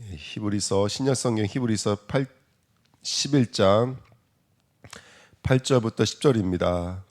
히브리서 신약성경 히브리서 11장 8절부터 10절입니다.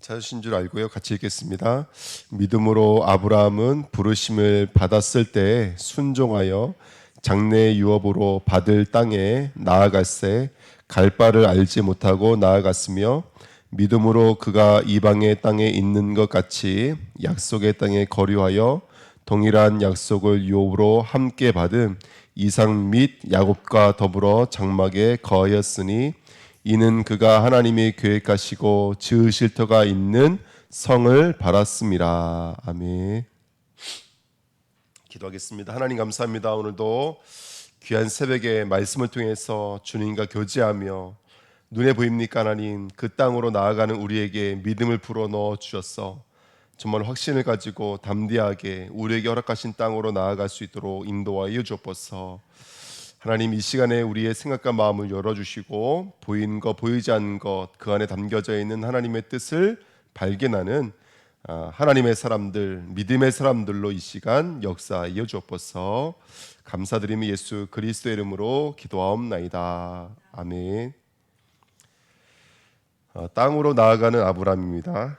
찾으신 줄 알고요. 같이 읽겠습니다. 믿음으로 아브라함은 부르심을 받았을 때 순종하여 장래 유업으로 받을 땅에 나아갈새 갈 바를 알지 못하고 나아갔으며 믿음으로 그가 이방의 땅에 있는 것 같이 약속의 땅에 거류하여 동일한 약속을 유업으로 함께 받은 이삭 및 야곱과 더불어 장막에 거하였으니 이는 그가 하나님이 계획하시고 지으실 터가 있는 성을 바랐습니다. 아멘. 기도하겠습니다. 하나님 감사합니다. 오늘도 귀한 새벽에 말씀을 통해서 주님과 교제하며 눈에 보입니까 하나님, 그 땅으로 나아가는 우리에게 믿음을 불어넣어 주셨어 정말 확신을 가지고 담대하게 우리에게 허락하신 땅으로 나아갈 수 있도록 인도하여 주옵소서. 하나님, 이 시간에 우리의 생각과 마음을 열어주시고 보이는 것 보이지 않는 것 그 안에 담겨져 있는 하나님의 뜻을 발견하는 하나님의 사람들, 믿음의 사람들로 이 시간 역사하여 주옵소서. 감사드리며 예수 그리스도의 이름으로 기도하옵나이다. 아멘. 땅으로 나아가는 아브라함입니다.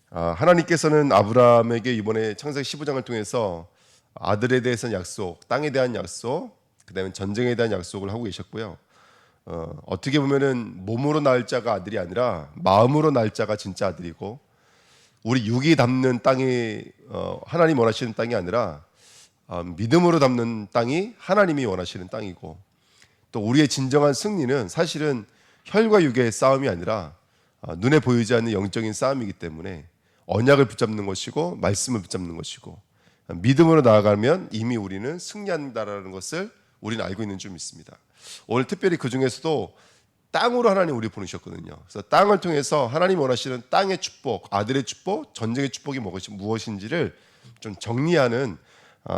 하나님께서는 아브라함에게 이번에 창세기 15장을 통해서 아들에 대해서는 약속, 땅에 대한 약속, 그 다음에 전쟁에 대한 약속을 하고 계셨고요. 어떻게 보면은 몸으로 낳을 자가 아들이 아니라 마음으로 낳을 자가 진짜 아들이고, 우리 육이 담는 땅이 하나님 원하시는 땅이 아니라 믿음으로 담는 땅이 하나님이 원하시는 땅이고, 또 우리의 진정한 승리는 사실은 혈과 육의 싸움이 아니라 눈에 보이지 않는 영적인 싸움이기 때문에 언약을 붙잡는 것이고 말씀을 붙잡는 것이고, 믿음으로 나아가면 이미 우리는 승리한다라는 것을 우리는 알고 있는 줄 믿습니다. 오늘 특별히 그 중에서도 땅으로 하나님 우리 보내셨거든요. 그래서 땅을 통해서 하나님 원하시는 땅의 축복, 아들의 축복, 전쟁의 축복이 무엇인지를 좀 정리하는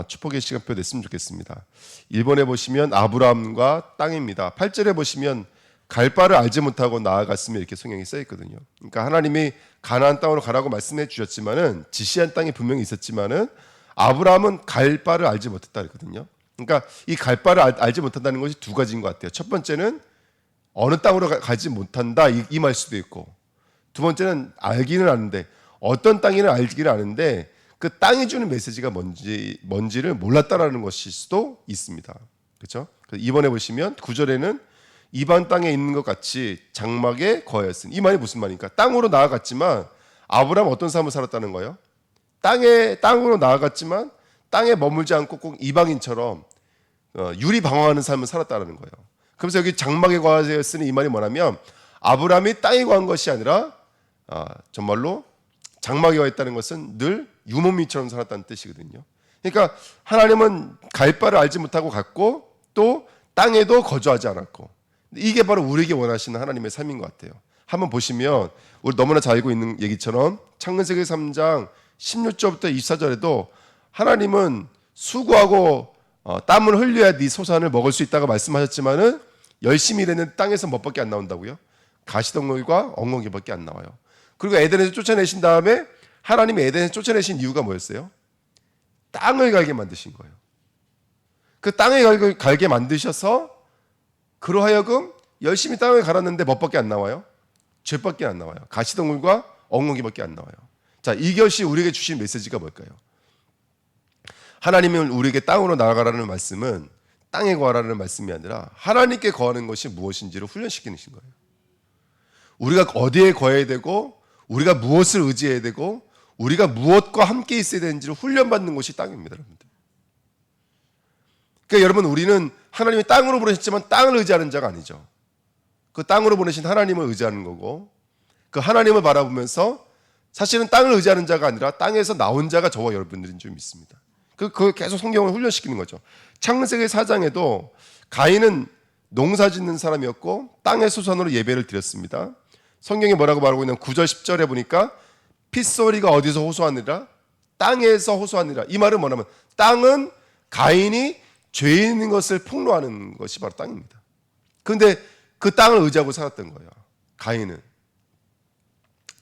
축복의 시간표 됐으면 좋겠습니다. 1번에 보시면 아브라함과 땅입니다. 8절에 보시면 갈 바를 알지 못하고 나아갔으며 이렇게 성경이 써 있거든요. 그러니까 하나님이 가나안 땅으로 가라고 말씀해 주셨지만은, 지시한 땅이 분명히 있었지만은 아브라함은 갈 바를 알지 못했다 그랬거든요. 그러니까 이 갈 바를 알지 못한다는 것이 두 가지인 것 같아요. 첫 번째는 어느 땅으로 가지 못한다 이 말 수도 있고, 두 번째는 알기는 아는데, 어떤 땅이는 알기는 아는데 그 땅이 주는 메시지가 뭔지를 몰랐다라는 것일 수도 있습니다. 그렇죠? 이번에 보시면 9절에는 이방 땅에 있는 것 같이 장막에 거하였으니, 이 말이 무슨 말입니까? 땅으로 나아갔지만 아브라함은 어떤 삶을 살았다는 거예요? 땅으로 나아갔지만 땅에 머물지 않고 꼭 이방인처럼 유리방황하는 삶을 살았다는 거예요. 그래서 여기 장막에 거하였으니 이 말이 뭐냐면, 아브라함이 땅에 거한 것이 아니라 정말로 장막에 거했다는 것은 늘 유목민처럼 살았다는 뜻이거든요. 그러니까 하나님은 갈 바를 알지 못하고 갔고, 또 땅에도 거주하지 않았고, 이게 바로 우리에게 원하시는 하나님의 삶인 것 같아요. 한번 보시면 우리 너무나 잘 알고 있는 얘기처럼 창세기 3장 16절부터 24절에도 하나님은 수고하고 땀을 흘려야 네 소산을 먹을 수 있다고 말씀하셨지만은 열심히 일했는데 땅에서 뭐밖에 안 나온다고요? 가시덩굴과 엉겅퀴밖에 안 나와요. 그리고 에덴에서 쫓아내신 다음에 하나님이 에덴에서 쫓아내신 이유가 뭐였어요? 땅을 갈게 만드신 거예요. 그 땅을 갈게 만드셔서 그러하여금 열심히 땅을 갈았는데 뭐밖에 안 나와요? 죄밖에 안 나와요. 가시덩굴과 엉겅퀴밖에 안 나와요. 자, 이것이 우리에게 주신 메시지가 뭘까요? 하나님은 우리에게 땅으로 나아가라는 말씀은 땅에 거하라는 말씀이 아니라 하나님께 거하는 것이 무엇인지를 훈련시키는 거예요. 우리가 어디에 거해야 되고, 우리가 무엇을 의지해야 되고, 우리가 무엇과 함께 있어야 되는지를 훈련받는 것이 땅입니다, 여러분들. 그러니까 여러분, 우리는 하나님이 땅으로 보내셨지만 땅을 의지하는 자가 아니죠. 그 땅으로 보내신 하나님을 의지하는 거고, 그 하나님을 바라보면서 사실은 땅을 의지하는 자가 아니라 땅에서 나온 자가 저와 여러분들인 줄 믿습니다. 그걸 계속 성경을 훈련시키는 거죠. 창세기 4장에도 가인은 농사 짓는 사람이었고 땅의 소산으로 예배를 드렸습니다. 성경이 뭐라고 말하고 있냐면 9절 10절에 보니까 핏소리가 어디서 호소하느라? 땅에서 호소하느라. 이 말은 뭐냐면 땅은 가인이 죄 있는 것을 폭로하는 것이 바로 땅입니다. 그런데 그 땅을 의지하고 살았던 거예요. 가인은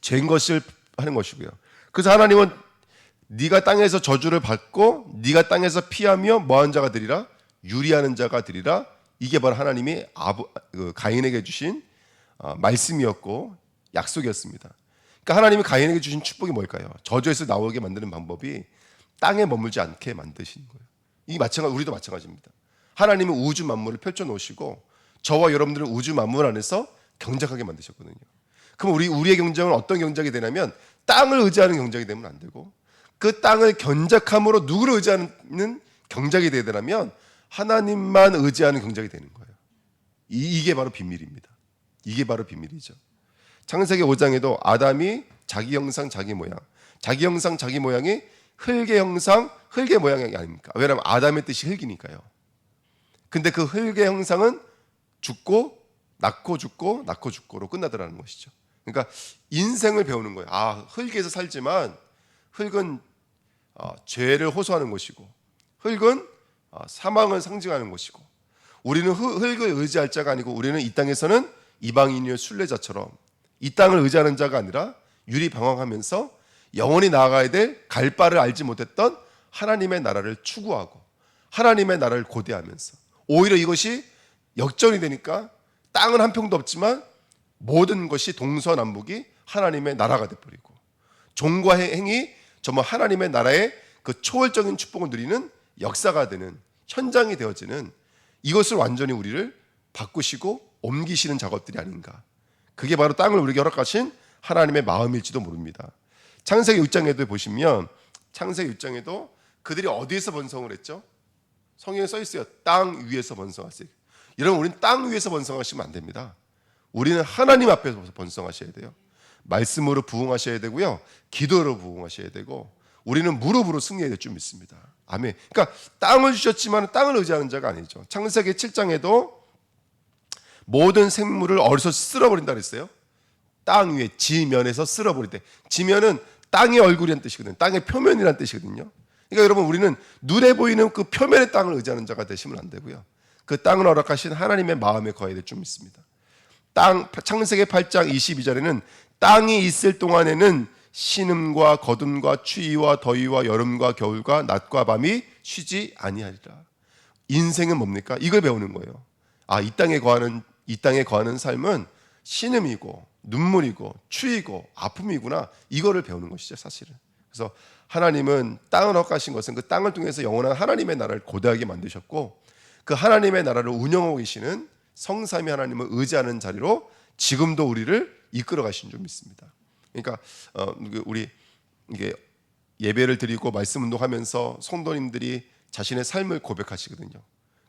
죄인 것을 하는 것이고요. 그래서 하나님은 네가 땅에서 저주를 받고 네가 땅에서 피하며 뭐한 자가 되리라? 유리하는 자가 되리라. 이게 바로 하나님이 가인에게 주신 말씀이었고 약속이었습니다. 그러니까 하나님이 가인에게 주신 축복이 뭘까요? 저주에서 나오게 만드는 방법이 땅에 머물지 않게 만드시는 거예요. 이게 우리도 마찬가지입니다. 하나님은 우주 만물을 펼쳐 놓으시고 저와 여러분들은 우주 만물 안에서 경작하게 만드셨거든요. 그럼 우리의 경작은 어떤 경작이 되냐면 땅을 의지하는 경작이 되면 안 되고 그 땅을 경작함으로 누구를 의지하는 경작이 되려면 하나님만 의지하는 경작이 되는 거예요. 이게 바로 비밀입니다. 이게 바로 비밀이죠. 창세기 5장에도 아담이 자기 형상 자기 모양, 자기 형상 자기 모양이 흙의 형상 흙의 모양이 아닙니까? 왜냐하면 아담의 뜻이 흙이니까요. 근데 그 흙의 형상은 죽고 낳고 죽고 낳고 죽고로 끝나더라는 것이죠. 그러니까 인생을 배우는 거예요. 흙에서 살지만 흙은 죄를 호소하는 것이고 흙은 사망을 상징하는 것이고 우리는 흙을 의지할 자가 아니고 우리는 이 땅에서는 이방인이요 순례자처럼 이 땅을 의지하는 자가 아니라 유리방황하면서 영원히 나아가야 될 갈 바를 알지 못했던 하나님의 나라를 추구하고 하나님의 나라를 고대하면서 오히려 이것이 역전이 되니까 땅은 한 평도 없지만 모든 것이 동서남북이 하나님의 나라가 돼버리고 종과 행이 정말 하나님의 나라의 그 초월적인 축복을 누리는 역사가 되는 현장이 되어지는 이것을 완전히 우리를 바꾸시고 옮기시는 작업들이 아닌가. 그게 바로 땅을 우리에게 허락하신 하나님의 마음일지도 모릅니다. 창세기 6장에도 보시면 창세기 6장에도 그들이 어디에서 번성을 했죠? 성경에 써 있어요. 땅 위에서 번성하세요. 여러분 우리는 땅 위에서 번성하시면 안 됩니다. 우리는 하나님 앞에서 번성하셔야 돼요. 말씀으로 부흥하셔야 되고요. 기도로 부흥하셔야 되고 우리는 무릎으로 승리해야 될 줄 믿습니다. 아멘. 그러니까 땅을 주셨지만 땅을 의지하는 자가 아니죠. 창세기 7장에도 모든 생물을 어디서 쓸어버린다 그랬어요? 땅 위에 지면에서 쓸어버릴 때 지면은 땅의 얼굴이라는 뜻이거든요. 땅의 표면이라는 뜻이거든요. 그러니까 여러분 우리는 눈에 보이는 그 표면의 땅을 의지하는 자가 되시면 안 되고요. 그 땅을 허락하신 하나님의 마음에 거해야 될 줄 믿습니다. 창세기 8장 22절에는 땅이 있을 동안에는 신음과 거둠과 추위와 더위와 여름과 겨울과 낮과 밤이 쉬지 아니하리라. 인생은 뭡니까? 이걸 배우는 거예요. 이 땅에 거하는 삶은 신음이고 눈물이고 추위고 아픔이구나. 이거를 배우는 것이죠, 사실은. 그래서 하나님은 땅을 허락하신 것은 그 땅을 통해서 영원한 하나님의 나라를 고대하게 만드셨고 그 하나님의 나라를 운영하고 계시는 성삼위 하나님을 의지하는 자리로 지금도 우리를 이끌어 가신 줄 믿습니다. 그러니까 우리 이게 예배를 드리고 말씀 운동하면서 성도님들이 자신의 삶을 고백하시거든요.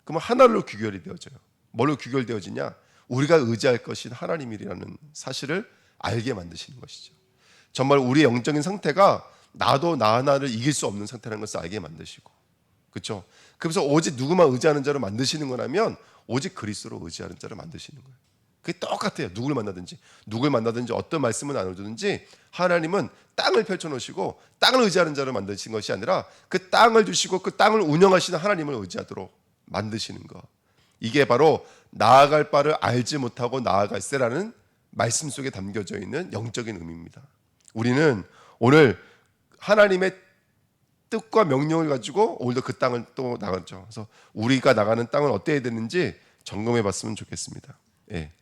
그러면 하나로 귀결이 되어져요. 뭘로 귀결되어지냐? 우리가 의지할 것인 하나님이라는 사실을 알게 만드시는 것이죠. 정말 우리의 영적인 상태가 나도 나 하나를 이길 수 없는 상태라는 것을 알게 만드시고, 그렇죠? 그래서 오직 누구만 의지하는 자로 만드시는 거라면 오직 그리스도로 의지하는 자로 만드시는 거예요. 그게 똑같아요. 누굴 만나든지 어떤 말씀을 나눠주든지 하나님은 땅을 펼쳐놓으시고 땅을 의지하는 자로 만드신 것이 아니라 그 땅을 주시고 그 땅을 운영하시는 하나님을 의지하도록 만드시는 것. 이게 바로 나아갈 바를 알지 못하고 나아갈세라는 말씀 속에 담겨져 있는 영적인 의미입니다. 우리는 오늘 하나님의 뜻과 명령을 가지고 오늘도 그 땅을 또 나갔죠. 그래서 우리가 나가는 땅은 어때야 되는지 점검해 봤으면 좋겠습니다. 예.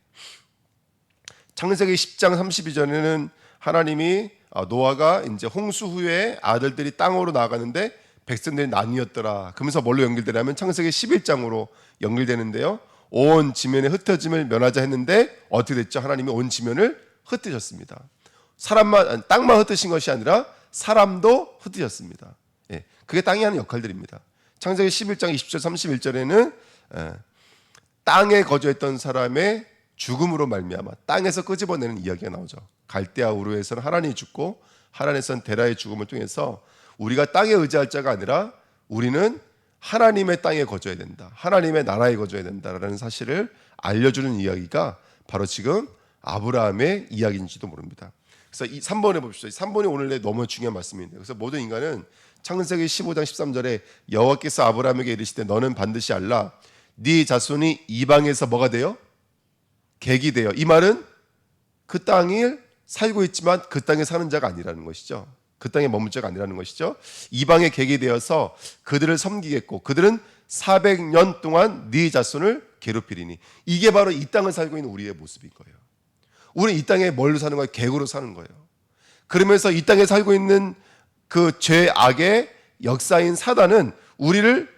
창세기 10장 32절에는 하나님이 노아가 이제 홍수 후에 아들들이 땅으로 나가는데 백성들이 나뉘었더라. 그러면서 뭘로 연결되냐면 창세기 11장으로 연결되는데요. 온 지면의 흩어짐을 면하자 했는데 어떻게 됐죠? 하나님이 온 지면을 흩으셨습니다. 땅만 흩으신 것이 아니라 사람도 흩으셨습니다. 예, 그게 땅이 하는 역할들입니다. 창세기 11장 20절 31절에는 땅에 거주했던 사람의 죽음으로 말미암아 땅에서 끄집어내는 이야기가 나오죠. 갈대아 우르에서는 하란이 죽고 하란에서는 데라의 죽음을 통해서 우리가 땅에 의지할 자가 아니라 우리는 하나님의 땅에 거주해야 된다. 하나님의 나라에 거주해야 된다라는 사실을 알려주는 이야기가 바로 지금 아브라함의 이야기인지도 모릅니다. 그래서 이 3번에 봅시다. 3번이 오늘 너무 중요한 말씀인데, 그래서 모든 인간은 창세기 15장 13절에 여호와께서 아브라함에게 이르시되 너는 반드시 알라 네 자손이 이방에서 뭐가 돼요? 객이 돼요. 이 말은 그 땅을 살고 있지만 그 땅에 사는 자가 아니라는 것이죠. 그 땅에 머물 자가 아니라는 것이죠. 이방의 객이 되어서 그들을 섬기겠고 그들은 400년 동안 네 자손을 괴롭히리니. 이게 바로 이 땅을 살고 있는 우리의 모습인 거예요. 우리는 이 땅에 뭘로 사는 거예요? 객으로 사는 거예요. 그러면서 이 땅에 살고 있는 그 죄악의 역사인 사단은 우리를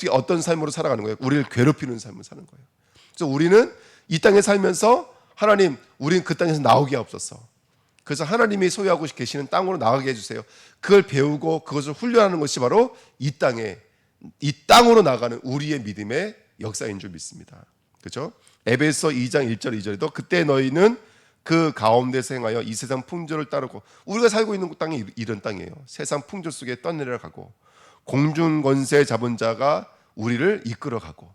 어떤 삶으로 살아가는 거예요? 우리를 괴롭히는 삶을 사는 거예요. 그래서 우리는 이 땅에 살면서 하나님, 우리는 그 땅에서 나오게 하옵소서. 그래서 하나님이 소유하고 계시는 땅으로 나가게 해주세요. 그걸 배우고 그것을 훈련하는 것이 바로 이 땅으로 나가는 우리의 믿음의 역사인 줄 믿습니다. 그렇죠? 에베소 2장 1절 2절에도 그때 너희는 그 가운데서 행하여 이 세상 풍조를 따르고, 우리가 살고 있는 땅이 이런 땅이에요. 세상 풍조 속에 떠내려가고 공중 권세 잡은 자가 우리를 이끌어가고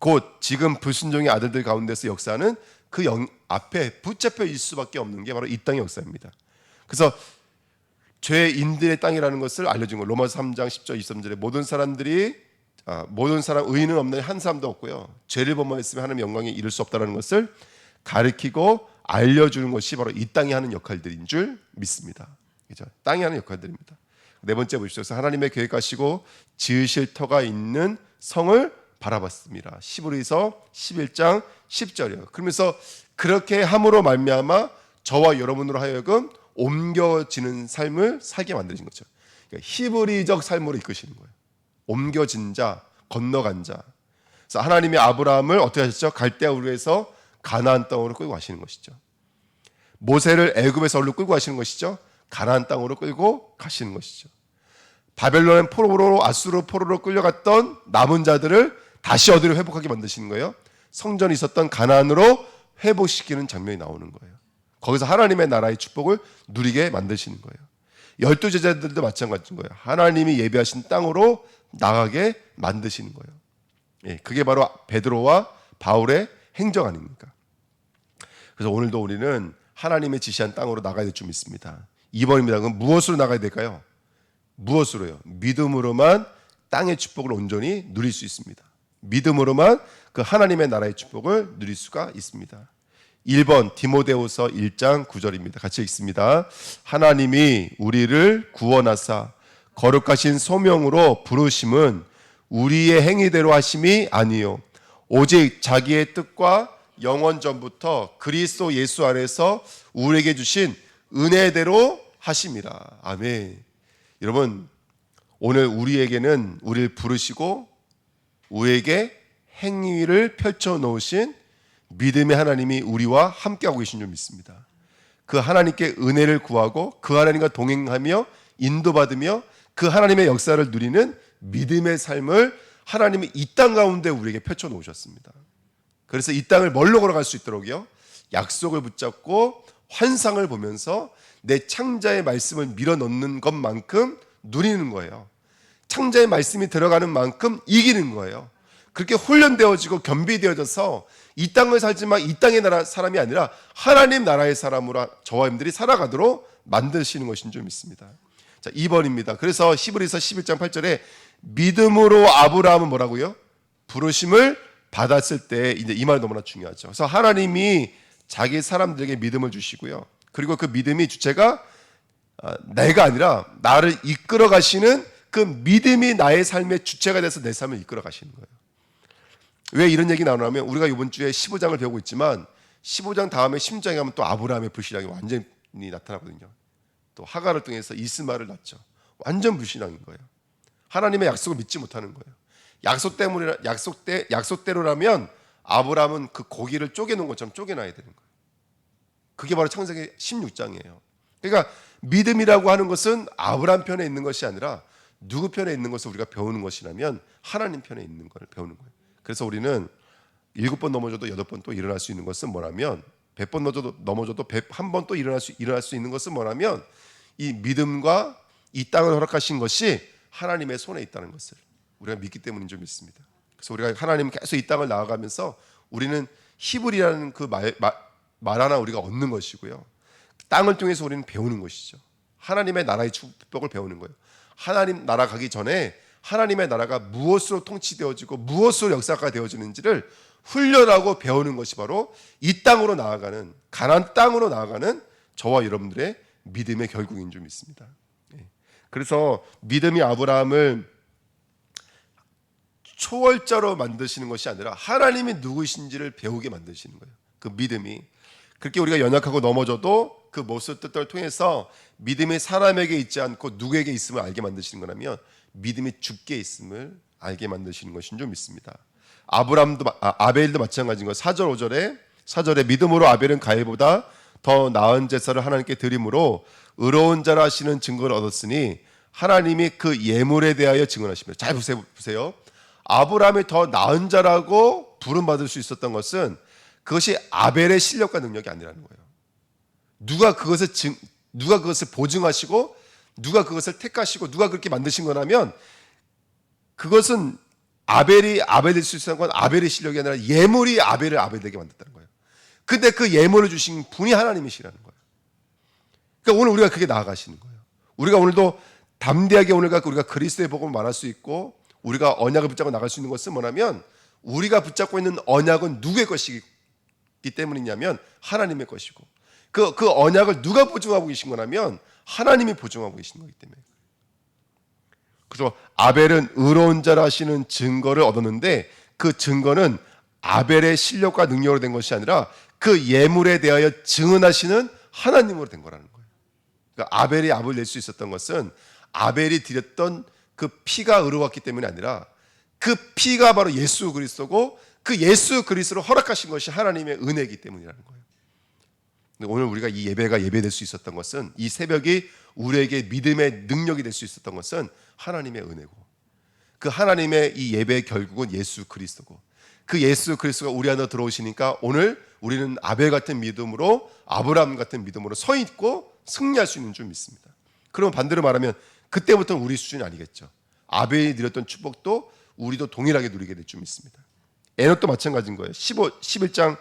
곧 지금 불순종의 아들들 가운데서 역사하는 그 앞에 붙잡혀 있을 수밖에 없는 게 바로 이 땅의 역사입니다. 그래서 죄인들의 땅이라는 것을 알려준 거예요. 로마서 3장 10절 23절에 모든 사람 의인은 없는 한 사람도 없고요, 죄를 범하였으면 하나님의 영광에 이를 수 없다는 것을 가르치고 알려주는 것이 바로 이 땅이 하는 역할들인 줄 믿습니다. 그렇죠? 땅이 하는 역할들입니다. 네 번째 보십시오. 그래서 하나님의 계획하시고 지으실 터가 있는 성을 바라봤습니다. 히브리서 11장 10절이에요. 그러면서 그렇게 함으로 말미암아 저와 여러분으로 하여금 옮겨지는 삶을 살게 만드신 거죠. 그러니까 히브리적 삶으로 이끄시는 거예요. 옮겨진 자, 건너간 자. 그래서 하나님이 아브라함을 어떻게 하셨죠? 갈대아 우르에서 가나안 땅으로 끌고 가시는 것이죠. 모세를 애굽에서 어디로 끌고 가시는 것이죠? 가나안 땅으로 끌고 가시는 것이죠. 바벨론 포로로, 아수르 포로로 끌려갔던 남은 자들을 다시 어디로 회복하게 만드시는 거예요? 성전이 있었던 가나안으로 회복시키는 장면이 나오는 거예요. 거기서 하나님의 나라의 축복을 누리게 만드시는 거예요. 12 제자들도 마찬가지인 거예요. 하나님이 예비하신 땅으로 나가게 만드시는 거예요. 예, 그게 바로 베드로와 바울의 행적 아닙니까? 그래서 오늘도 우리는 하나님의 지시한 땅으로 나가야 될 줄 믿습니다. 2번입니다. 그럼 무엇으로 나가야 될까요? 무엇으로요? 믿음으로만 땅의 축복을 온전히 누릴 수 있습니다. 믿음으로만 그 하나님의 나라의 축복을 누릴 수가 있습니다. 1번 디모데후서 1장 9절입니다. 같이 읽습니다. 하나님이 우리를 구원하사 거룩하신 소명으로 부르심은 우리의 행위대로 하심이 아니요 오직 자기의 뜻과 영원 전부터 그리스도 예수 안에서 우리에게 주신 은혜대로 하심이라. 아멘. 여러분, 오늘 우리에게는 우리를 부르시고 우리에게 행위를 펼쳐 놓으신 믿음의 하나님이 우리와 함께하고 계신 줄 믿습니다. 그 하나님께 은혜를 구하고 그 하나님과 동행하며 인도받으며 그 하나님의 역사를 누리는 믿음의 삶을 하나님이 이 땅 가운데 우리에게 펼쳐 놓으셨습니다. 그래서 이 땅을 뭘로 걸어갈 수 있도록요, 약속을 붙잡고 환상을 보면서 내 창자의 말씀을 밀어넣는 것만큼 누리는 거예요. 창자의 말씀이 들어가는 만큼 이기는 거예요. 그렇게 훈련되어지고 겸비되어져서 이 땅을 살지만 이 땅의 나라 사람이 아니라 하나님 나라의 사람으로 저와 여러분들이 살아가도록 만드시는 것인 줄 믿습니다. 자, 2번입니다. 그래서 히브리서 11장 8절에 믿음으로 아브라함은 뭐라고요? 부르심을 받았을 때, 이제 이 말이 너무나 중요하죠. 그래서 하나님이 자기 사람들에게 믿음을 주시고요. 그리고 그 믿음이 주체가 내가 아니라 나를 이끌어 가시는 그 믿음이 나의 삶의 주체가 돼서 내 삶을 이끌어 가시는 거예요. 왜 이런 얘기 나오냐면 우리가 이번 주에 15장을 배우고 있지만 15장 다음에 16장에 가면 또 아브라함의 불신앙이 완전히 나타나거든요. 또 하갈을 통해서 이스마엘을 낳죠. 완전 불신앙인 거예요. 하나님의 약속을 믿지 못하는 거예요. 약속대로라면 아브라함은 그 고기를 쪼개놓은 것처럼 쪼개놔야 되는 거예요. 그게 바로 창세기 16장이에요. 그러니까 믿음이라고 하는 것은 아브라함 편에 있는 것이 아니라 누구 편에 있는 것을 우리가 배우는 것이라면 하나님 편에 있는 걸 배우는 거예요. 그래서 우리는 7번 넘어져도 8번 또 일어날 수 있는 것은 뭐냐면 100번 넘어져도 101번 또 일어날 수 있는 것은 뭐냐면 이 믿음과 이 땅을 허락하신 것이 하나님의 손에 있다는 것을 우리가 믿기 때문인 줄 믿습니다. 그래서 우리가 하나님 계속 이 땅을 나아가면서 우리는 히브리라는 그 말 하나 우리가 얻는 것이고요. 땅을 통해서 우리는 배우는 것이죠. 하나님의 나라의 축복을 배우는 거예요. 하나님 나라 가기 전에 하나님의 나라가 무엇으로 통치되어지고 무엇으로 역사가 되어지는지를 훈련하고 배우는 것이 바로 이 땅으로 나아가는 가나안 땅으로 나아가는 저와 여러분들의 믿음의 결국인 줄 믿습니다. 그래서 믿음이 아브라함을 초월자로 만드시는 것이 아니라 하나님이 누구신지를 배우게 만드시는 거예요. 그 믿음이 그렇게 우리가 연약하고 넘어져도 그 모습 뜻을 통해서 믿음이 사람에게 있지 않고 누구에게 있음을 알게 만드시는 거라면 믿음이 주께 있음을 알게 만드시는 것인 줄 믿습니다. 아벨도 마찬가지인 거예요. 4절 5절에 4절에 믿음으로 아벨은 가인보다 더 나은 제사를 하나님께 드림으로 의로운 자라 하시는 증거를 얻었으니 하나님이 그 예물에 대하여 증언하십니다. 잘 보세요. 아브라함이 더 나은 자라고 부름받을 수 있었던 것은 그것이 아벨의 실력과 능력이 아니라는 거예요. 누가 그것을 보증하시고 누가 그것을 택하시고 누가 그렇게 만드신 거라면 그것은 아벨이 아벨일 수 있었던 건 아벨의 실력이 아니라 예물이 아벨을 아벨에게 만들었다는 거예요. 근데 그 예물을 주신 분이 하나님이시라는 거예요. 그러니까 오늘 우리가 그게 나아가시는 거예요. 우리가 오늘도 담대하게 우리가 그리스도의 복음을 말할 수 있고 우리가 언약을 붙잡고 나갈 수 있는 것은 뭐냐면 우리가 붙잡고 있는 언약은 누구의 것이기 때문이냐면 하나님의 것이고 그 언약을 누가 보증하고 계신 거냐면 하나님이 보증하고 계시는 거기 때문에. 그래서 아벨은 의로운 자라 하시는 증거를 얻었는데 그 증거는 아벨의 실력과 능력으로 된 것이 아니라 그 예물에 대하여 증언하시는 하나님으로 된 거라는 거예요. 그러니까 아벨이 압을 낼 수 있었던 것은 아벨이 드렸던 그 피가 의로웠기 때문이 아니라 그 피가 바로 예수 그리스도고 그 예수 그리스도를 허락하신 것이 하나님의 은혜이기 때문이라는 거예요. 오늘 우리가 이 예배가 예배될 수 있었던 것은 이 새벽이 우리에게 믿음의 능력이 될 수 있었던 것은 하나님의 은혜고 그 하나님의 이 예배의 결국은 예수 그리스도고 그 예수 그리스도가 우리 안에 들어오시니까 오늘 우리는 아벨 같은 믿음으로 아브라함 같은 믿음으로 서 있고 승리할 수 있는 줄 믿습니다. 그러면 반대로 말하면 그때부터는 우리 수준이 아니겠죠. 아벨이 누렸던 축복도 우리도 동일하게 누리게 될 줄 믿습니다. 에녹도 마찬가지인 거예요. 11장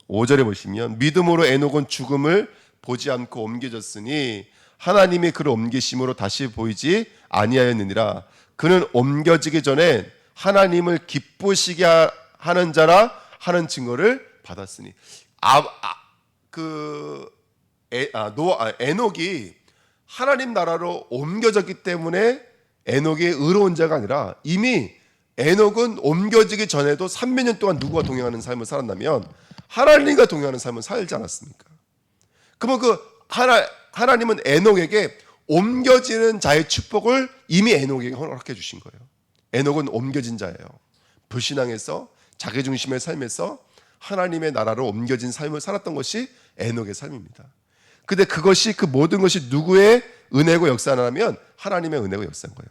5절에 보시면 믿음으로 에녹은 죽음을 보지 않고 옮겨졌으니 하나님이 그를 옮기심으로 다시 보이지 아니하였느니라. 그는 옮겨지기 전에 하나님을 기쁘시게 하는 자라 하는 증거를 받았으니 에녹이 하나님 나라로 옮겨졌기 때문에 에녹이 의로운 자가 아니라 이미 에녹은 옮겨지기 전에도 300년 동안 누구와 동행하는 삶을 살았다면 하나님과 동행하는 삶을 살지 않았습니까? 그러면 하나님은 에녹에게 옮겨지는 자의 축복을 이미 에녹에게 허락해 주신 거예요. 에녹은 옮겨진 자예요. 불신앙에서 자기중심의 삶에서 하나님의 나라로 옮겨진 삶을 살았던 것이 에녹의 삶입니다. 근데 그 모든 것이 누구의 은혜고 역사냐면 하나님의 은혜고 역사인 거예요.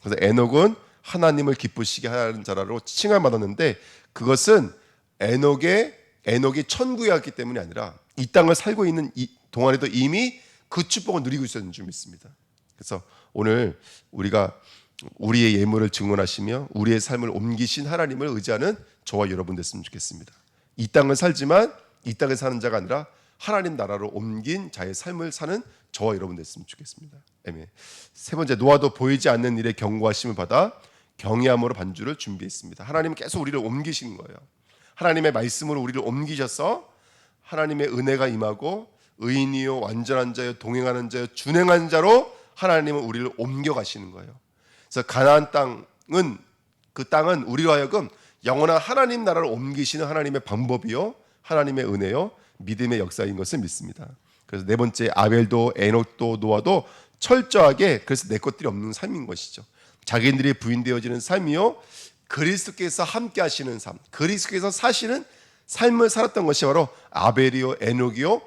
그래서 에녹은 하나님을 기쁘시게 하는 자라로 칭함을 받았는데 그것은 에녹이 천국에 갔기 때문이 아니라 이 땅을 살고 있는 동안에도 이미 그 축복을 누리고 있었는 줄 믿습니다. 그래서 오늘 우리가 우리의 예물을 증언하시며 우리의 삶을 옮기신 하나님을 의지하는 저와 여러분 됐으면 좋겠습니다. 이 땅을 살지만 이 땅에 사는 자가 아니라 하나님 나라로 옮긴 자의 삶을 사는 저와 여러분 됐으면 좋겠습니다. 아멘. 세 번째, 노아도 보이지 않는 일에 경고하심을 받아 경외함으로 반주를 준비했습니다. 하나님은 계속 우리를 옮기시는 거예요. 하나님의 말씀으로 우리를 옮기셔서 하나님의 은혜가 임하고 의인이요 완전한 자요 동행하는 자요 준행하는 자로 하나님은 우리를 옮겨가시는 거예요. 그래서 가나안 땅은 그 땅은 우리로 하여금 영원한 하나님 나라를 옮기시는 하나님의 방법이요 하나님의 은혜요 믿음의 역사인 것을 믿습니다. 그래서 네 번째, 아벨도 에녹도 노아도 철저하게 그래서 내 것들이 없는 삶인 것이죠. 자기들이 부인되어지는 삶이요 그리스도께서 함께 하시는 삶, 그리스도께서 사시는 삶을 살았던 것이 바로 아벨이요 에녹이요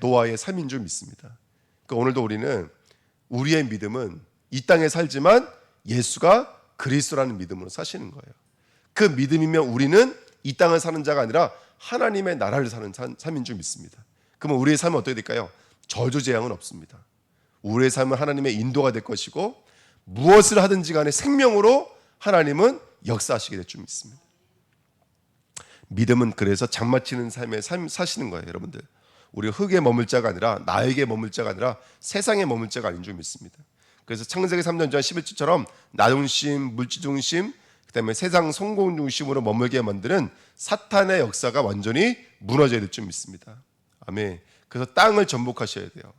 노아의 삶인 줄 믿습니다. 그러니까 오늘도 우리는 우리의 믿음은 이 땅에 살지만 예수가 그리스도라는 믿음으로 사시는 거예요. 그 믿음이면 우리는 이 땅을 사는 자가 아니라 하나님의 나라를 사는 삶인 줄 믿습니다. 그러면 우리의 삶은 어떻게 될까요? 저주재앙은 없습니다. 우리의 삶은 하나님의 인도가 될 것이고 무엇을 하든지 간에 생명으로 하나님은 역사하시게 될 줄 믿습니다. 믿음은 그래서 장마치는 삶을 사시는 거예요. 여러분들, 우리가 흙에 머물 자가 아니라 나에게 머물 자가 아니라 세상에 머물 자가 아닌 줄 믿습니다. 그래서 창세기 3장 11절처럼 나 중심, 물질 중심, 그다음에 세상 성공 중심으로 머물게 만드는 사탄의 역사가 완전히 무너져야 될 줄 믿습니다. 아멘. 그래서 땅을 전복하셔야 돼요.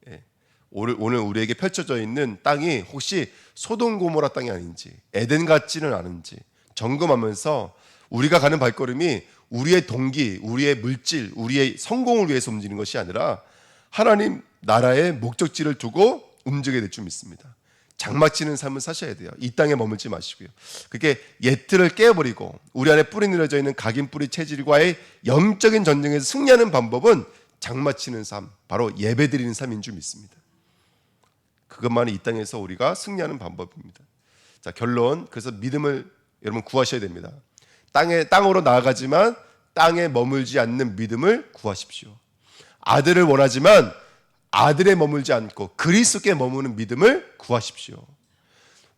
예. 오늘 우리에게 펼쳐져 있는 땅이 혹시 소돔 고모라 땅이 아닌지, 에덴 같지는 않은지 점검하면서 우리가 가는 발걸음이 우리의 동기, 우리의 물질, 우리의 성공을 위해서 움직이는 것이 아니라 하나님 나라의 목적지를 두고 움직여야 될 줄 믿습니다. 장막치는 삶을 사셔야 돼요. 이 땅에 머물지 마시고요. 그게 옛틀을 깨버리고 우리 안에 뿌리 내려져 있는 각인 뿌리 체질과의 영적인 전쟁에서 승리하는 방법은 장막치는 삶, 바로 예배드리는 삶인 줄 믿습니다. 그것만이 이 땅에서 우리가 승리하는 방법입니다. 자, 결론. 그래서 믿음을 여러분 구하셔야 됩니다. 땅으로 나아가지만 땅에 머물지 않는 믿음을 구하십시오. 아들을 원하지만 아들에 머물지 않고 그리스도께 머무는 믿음을 구하십시오.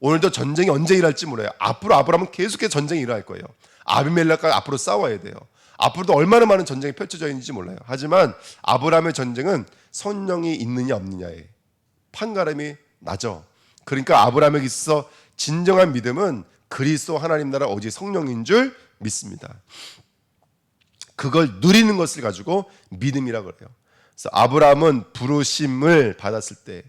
오늘도 전쟁이 언제 일어날지 몰라요. 앞으로 아브라함은 계속해서 전쟁이 일어날 거예요. 아비멜렉과 앞으로 싸워야 돼요. 앞으로도 얼마나 많은 전쟁이 펼쳐져 있는지 몰라요. 하지만 아브라함의 전쟁은 성령이 있느냐 없느냐에 판가름이 나죠. 그러니까 아브라함에게 있어서 진정한 믿음은 그리스도 하나님 나라 오직 성령인 줄 믿습니다. 그걸 누리는 것을 가지고 믿음이라고 그래요. 그래서 아브라함은 부르심을 받았을 때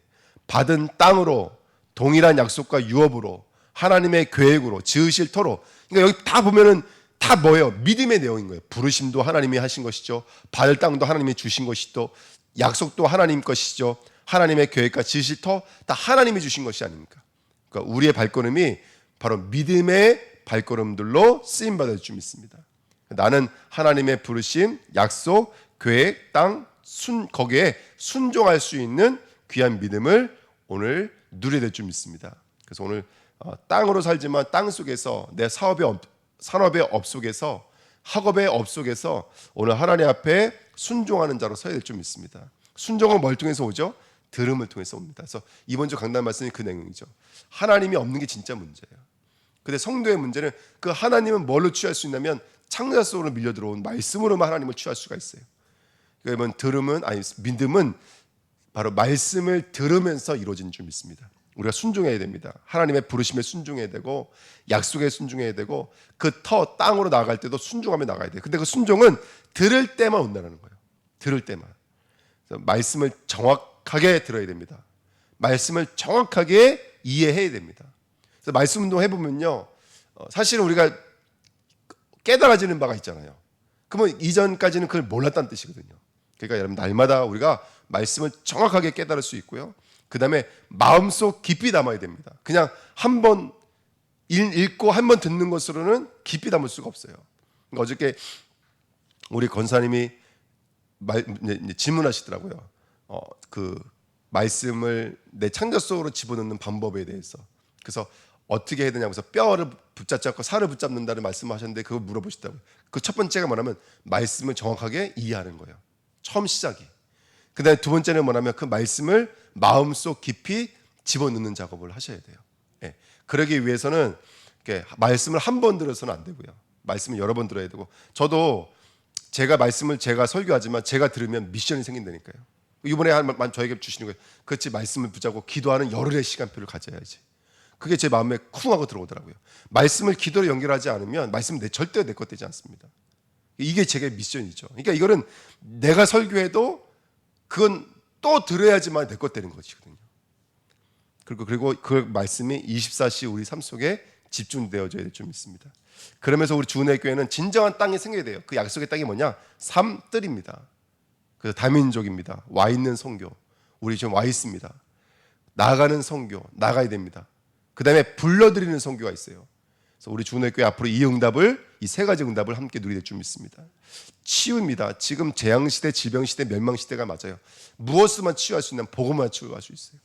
받은 땅으로 동일한 약속과 유업으로 하나님의 계획으로 지으실 터로, 그러니까 여기 다 보면은 다 뭐예요? 믿음의 내용인 거예요. 부르심도 하나님이 하신 것이죠. 받을 땅도 하나님이 주신 것이죠. 약속도 하나님 것이죠. 하나님의 계획과 지으실 터 다 하나님이 주신 것이 아닙니까? 그러니까 우리의 발걸음이 바로 믿음의 발걸음들로 쓰임 받을 줄 믿습니다. 나는 하나님의 부르심, 약속, 계획, 땅, 거기에 순종할 수 있는 귀한 믿음을 오늘 누려야 될 줄 믿습니다. 그래서 오늘 땅으로 살지만 땅 속에서 내 산업의 업 속에서 학업의 업 속에서 오늘 하나님 앞에 순종하는 자로 서야 될 줄 믿습니다. 순종은 뭘 통해서 오죠? 들음을 통해서 옵니다. 그래서 이번 주 강단 말씀이 그 내용이죠. 하나님이 없는 게 진짜 문제예요. 근데 성도의 문제는 그 하나님은 뭘로 취할 수 있냐면 창자 속으로 밀려 들어온 말씀으로만 하나님을 취할 수가 있어요. 그러면 믿음은 바로 말씀을 들으면서 이루어진 줄 믿습니다. 우리가 순종해야 됩니다. 하나님의 부르심에 순종해야 되고 약속에 순종해야 되고 그 땅으로 나아갈 때도 순종하며 나가야 돼요. 근데 그 순종은 들을 때만 온다는 거예요. 들을 때만. 그래서 말씀을 정확하게 들어야 됩니다. 말씀을 정확하게 이해해야 됩니다. 그래서 말씀 운동 해보면요, 사실은 우리가 깨달아지는 바가 있잖아요. 그러면 이전까지는 그걸 몰랐다는 뜻이거든요. 그러니까 여러분 날마다 우리가 말씀을 정확하게 깨달을 수 있고요. 그 다음에 마음속 깊이 담아야 됩니다. 그냥 한 번 읽고 한 번 듣는 것으로는 깊이 담을 수가 없어요. 그러니까 어저께 우리 권사님이 질문하시더라고요. 그 말씀을 내 창자 속으로 집어넣는 방법에 대해서. 그래서 어떻게 해야 되냐고 해서 뼈를 붙잡지 않고 살을 붙잡는다는 말씀을 하셨는데 그걸 물어보시더라고요. 그 첫 번째가 뭐냐면 말씀을 정확하게 이해하는 거예요. 처음 시작이. 그 다음에 두 번째는 뭐냐면 그 말씀을 마음속 깊이 집어넣는 작업을 하셔야 돼요. 예. 그러기 위해서는 말씀을 한 번 들어서는 안 되고요. 말씀을 여러 번 들어야 되고, 저도 제가 설교하지만 제가 들으면 미션이 생긴다니까요. 이번에 저에게 주시는 거예요. 그렇지, 말씀을 붙잡고 기도하는 열흘의 시간표를 가져야지. 그게 제 마음에 쿵 하고 들어오더라고요. 말씀을 기도로 연결하지 않으면 말씀은 절대 내 것 되지 않습니다. 이게 제게 미션이죠. 그러니까 이거는 내가 설교해도 그건 또 들어야지만 내 것 되는 것이거든요. 그리고 그 말씀이 24시 우리 삶 속에 집중되어져야 될 줄 믿습니다. 그러면서 우리 주은혜 교회는 진정한 땅이 생겨야 돼요. 그 약속의 땅이 뭐냐? 삶뜰입니다. 그래서 다민족입니다. 와 있는 선교. 우리 지금 와 있습니다. 나가는 선교, 나가야 됩니다. 그 다음에 불러드리는 선교가 있어요. 그래서 우리 주은혜 교회 앞으로 이 세 가지 응답을 함께 누리게 될 줄 믿습니다. 치유입니다. 지금 재앙시대, 질병시대, 멸망시대가 맞아요. 무엇으로만 치유할 수 있냐면 복음만 치유할 수 있어요.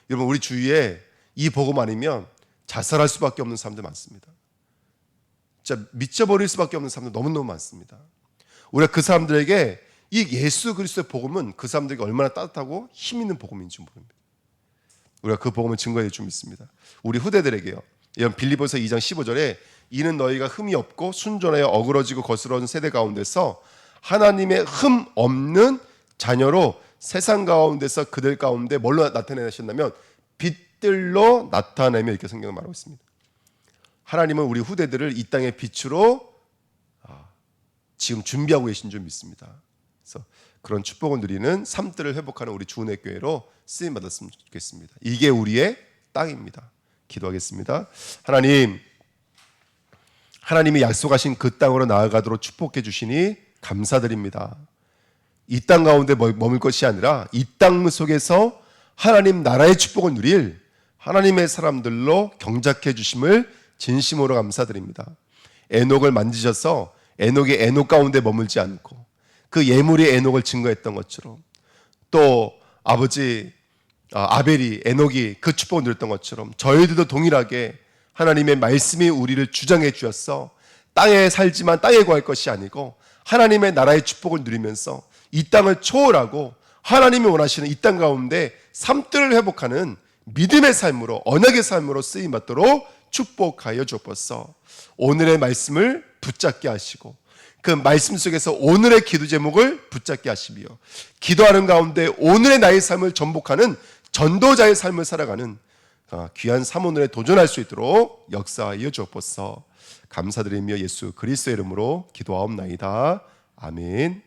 여러분 우리 주위에 이 복음 아니면 자살할 수밖에 없는 사람들 많습니다. 진짜 미쳐버릴 수밖에 없는 사람들 너무너무 많습니다. 우리가 그 사람들에게 이 예수 그리스도의 복음은 그 사람들에게 얼마나 따뜻하고 힘 있는 복음인지 모릅니다. 우리가 그 복음을 증거해 줄 믿습니다. 우리 후대들에게요. 이런 빌립보서 2장 15절에 이는 너희가 흠이 없고 순전하여 어그러지고 거스러운 세대 가운데서 하나님의 흠 없는 자녀로 세상 가운데서 그들 가운데 뭘로 나타내셨냐면 빛들로 나타내며 이렇게 성경을 말하고 있습니다. 하나님은 우리 후대들을 이 땅의 빛으로 지금 준비하고 계신 줄 믿습니다. 그래서 그런 축복을 누리는 삶들을 회복하는 우리 주은혜 교회로 쓰임 받았으면 좋겠습니다. 이게 우리의 땅입니다. 기도하겠습니다. 하나님이 약속하신 그 땅으로 나아가도록 축복해 주시니 감사드립니다. 이 땅 가운데 머물 것이 아니라 이 땅 속에서 하나님 나라의 축복을 누릴 하나님의 사람들로 경작해 주심을 진심으로 감사드립니다. 에녹을 만지셔서 에녹의 에녹 가운데 머물지 않고 그 예물이 에녹을 증거했던 것처럼, 또 아버지 아벨이 에녹이 그 축복을 누렸던 것처럼 저희들도 동일하게 하나님의 말씀이 우리를 주장해 주었어 땅에 살지만 땅에 거할 것이 아니고 하나님의 나라의 축복을 누리면서 이 땅을 초월하고 하나님이 원하시는 이 땅 가운데 삶들을 회복하는 믿음의 삶으로, 언약의 삶으로 쓰임받도록 축복하여 주옵소서. 오늘의 말씀을 붙잡게 하시고 그 말씀 속에서 오늘의 기도 제목을 붙잡게 하시며 기도하는 가운데 오늘의 나의 삶을 전복하는 전도자의 삶을 살아가는 귀한 사모늘에 도전할 수 있도록 역사하여 주옵소서. 감사드리며 예수 그리스도의 이름으로 기도하옵나이다. 아멘.